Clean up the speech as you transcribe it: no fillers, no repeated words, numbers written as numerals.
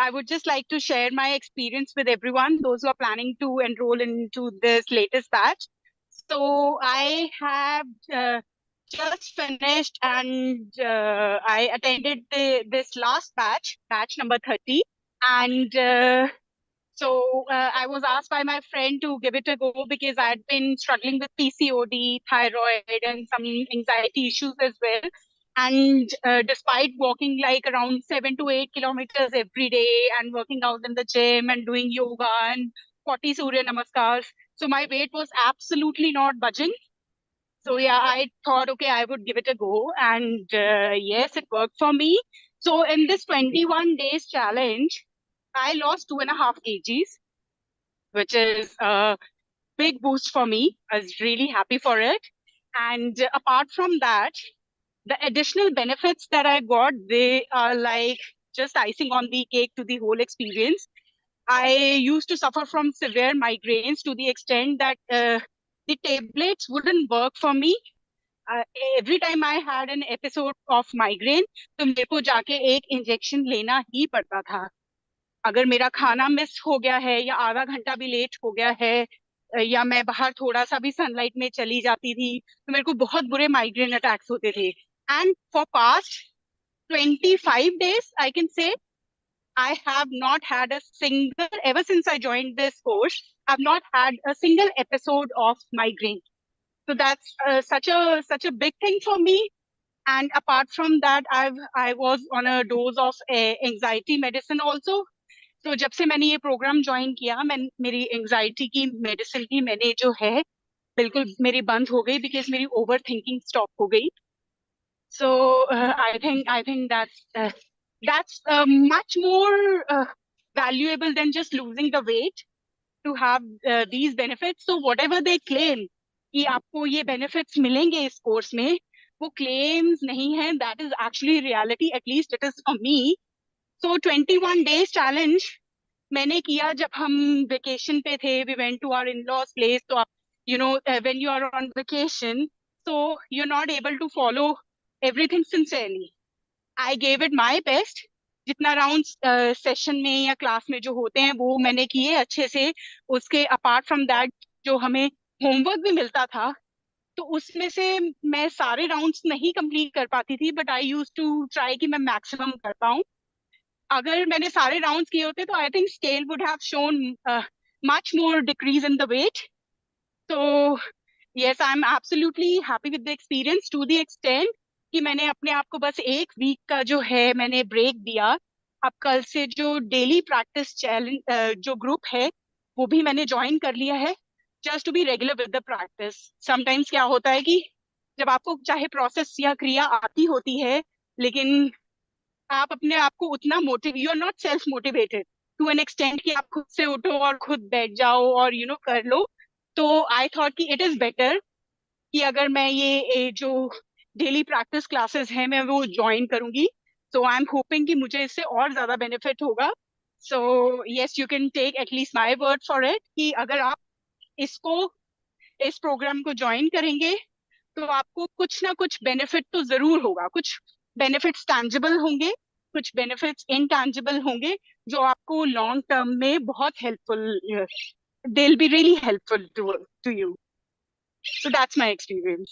I would just like to share my experience with everyone, those who are planning to enroll into this latest batch. So I have just finished and I attended this last batch, batch number 30. And I was asked by my friend to give it a go because I had been struggling with PCOD, thyroid, and some anxiety issues as well. And despite walking like around 7 to 8 kilometers every day and working out in the gym and doing yoga and 40 Surya Namaskars, so my weight was absolutely not budging. So yeah, I thought, okay, I would give it a go. And yes, it worked for me. So in this 21 days challenge, I lost 2.5 kgs, which is a big boost for me. I was really happy for it. And apart from that, the additional benefits that I got, they are like just icing on the cake to the whole experience. I used to suffer from severe migraines to the extent that the tablets wouldn't work for me. Uh, every time I had an episode of migraine, तो मेरे को जाके एक injection लेना ही पड़ता था. अगर मेरा खाना मिस हो गया है या आधा घंटा भी लेट हो गया है या मैं बाहर थोड़ा सा भी सनलाइट में चली जाती थी तो मेरे को बहुत बुरे माइग्रेन अटैक्स होते थे. And for past 25 days I can say I have not had a single, ever since I joined this course, I've not had a single episode of migraine. So that's such a big thing for me. And apart from that, I was on a dose of anxiety medicine also. तो जब से मैंने ये programme join किया, मैं मेरी anxiety की medicine की मैंने जो है बिल्कुल मेरी बंद हो गई बिकॉज मेरी ओवर थिंकिंग स्टॉप हो गई. So I think that's much more valuable than just losing the weight to have these benefits. So whatever they claim कि आपको ये benefits मिलेंगे इस कोर्स में, वो claims नहीं है. That is actually reality, at least it is for me. So 21 days challenge मैंने किया जब हम वेकेशन पे थे. We went to our in laws place. तो आप when you are on vacation, so you're not able to follow everything sincerely. I gave it my best. जितना round session में या क्लास में जो होते हैं वो मैंने किए अच्छे से. उसके अपार्ट फ्रॉम दैट जो हमें होमवर्क भी मिलता था तो उसमें से मैं सारे राउंड्स नहीं कंप्लीट कर पाती थी, but I use to try कि मैं मैक्सिमम कर पाऊँ. अगर मैंने सारे राउंड्स किए होते तो I think scale would have shown much more decrease in the weight. तो yes, I'm absolutely happy with the experience to the extent कि मैंने अपने आप को बस एक वीक का जो है मैंने ब्रेक दिया. अब कल से जो डेली प्रैक्टिस चैलेंज जो ग्रुप है वो भी मैंने ज्वाइन कर लिया है, just to be regular with the practice. Sometimes क्या होता है कि जब आपको चाहे प्रोसेस या क्रिया आती होती है लेकिन आप अपने आप को उतना you are not self motivated to an extent कि आप खुद से उठो और खुद बैठ जाओ और कर लो. तो आई थॉट कि इट इज बेटर कि अगर मैं जो डेली प्रैक्टिस क्लासेस हैं मैं वो ज्वाइन करूंगी. सो आई एम होपिंग कि मुझे इससे और ज्यादा बेनिफिट होगा. So yes, you can take at least my word for it कि अगर आप इसको इस प्रोग्राम को ज्वाइन करेंगे तो आपको कुछ ना कुछ बेनिफिट तो जरूर होगा. कुछ बेनिफिट्स टैंजिबल होंगे, कुछ बेनिफिट्स इनटैंजिबल होंगे जो आपको लॉन्ग टर्म में बहुत helpful, they'll be really helpful to you. So that's my experience.